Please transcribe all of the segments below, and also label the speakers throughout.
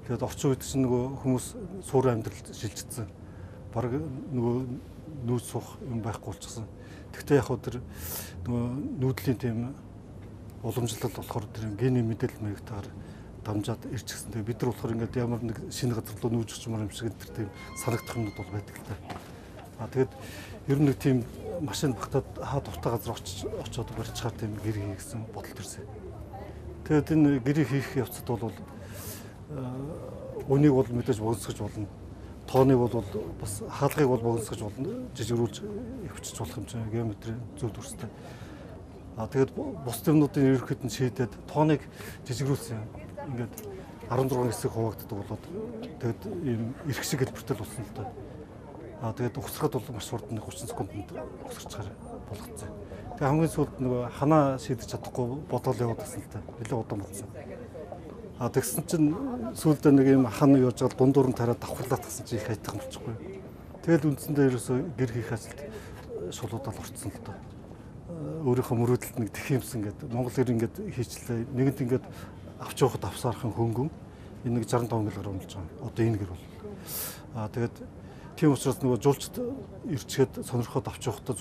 Speaker 1: Тэгээд орчин үед чинь нөгөө хүмүүс суурин амьдралд шилжчихсэн. Бараг нөгөө нүүц суух юм байхгүй болчихсон. Тэгвэл яг хөө тэр нөгөө нүүдлийн тийм уламжлалт болохоор тэр гений мэдээлэл маягтаар дамжаад ирчихсэн. Тэгээд бид нар болохоор ингээд ямар нэг шинэ газар руу нүүж очмоор юм шиг тэр тийм санагдах юмнууд бол байдаг л та. Тэгээд ер нь нэг тийм машин багтаад дуртай газар очиод барьчихаар тийм гэр хийгсэн бодол төрсөн. Тэгээд энэ гэрийг хийх явцад бол үнийг бол мэдээж богиносгож болно. Тооныг бол бас хаалгыг бол богиносгож болно. Жижигрүүлж явчих болох юм чинь геометрийн зөв дүрстэй. Тэгээд бус юмнуудын ерөнхийд нь шийдээд тооныг жижигрүүлсэн. Ингээд 16 хэсэг хуваагддаг болоод тэгээд ийм эрх шиг хэлбэртэй л болсон л доо. Тэгээд угсрахад бол маш хурдан 30 секундэд угсарчаар болгоцсон. Тэгээд хамгийн сүүлд нөгөө ханаа шийдэж чадахгүй бодол яваад байсан л та. Нэлээд удаан болсон. Тэгсэн чинь сүүлдээ нэг юм хан явж байгаа дундуур нь тараад давхарлаад тагсан чи их айтхан болчихгүй. Тэгэл үндсэндээ ерөөсөө гэр хийх ажилд шулуудаад орцсон л доо. Өөрийнхөө мөрөөдөлд нэг тэх юмсан гэдэг Монгол гэр ингээд хийчлээ. Нэгэнт ингээд авч явахад авсаархан хөнгөн энэ нэг 65 мг өмлж байгаа. Одоо энэ гэр бол. Тэгээд тийм учраас нөгөө жуулчд ирчгээд сонирхоод авч явахдаа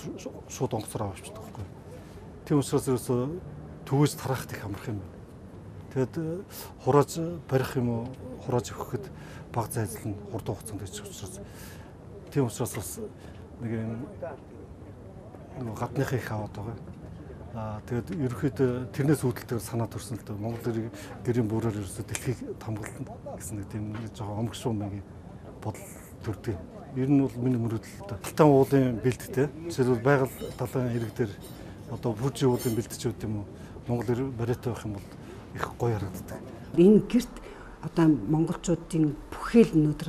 Speaker 1: шууд онгоцоор авчихдаг байхгүй. Тийм учраас ерөөсөө төвөөж тараахт их амарх юм. Тэгээд хурааж барих юм уу, хурааж өгөхөд баг зайлшгүй хурдан хугацаанд хийчих учраас тийм учраас бас нэг юм гадныхыг хаваад байгаа. Тэгээд ерөөхдөө тэрнээс үүдэлтэйгээр санаа төрсөн л дээ. Монгол гэрийн бүрээр ерөөсөө дэлхийг хамгаална гэсэн нэг тийм жоохон омгшуун нэг бодол төрдөг. Ер нь бол миний мөрөөдөл талтан уулын бэлдтэй. Жишээлбэл байгаль талын ирэг дээр одоо Фужи уулын бэлдэж өгд юм уу? Монгол бариатай байх юм бол их гоё харагддаг.
Speaker 2: Энэ гэрт одоо монголчуудын бүхэл өнөөдөр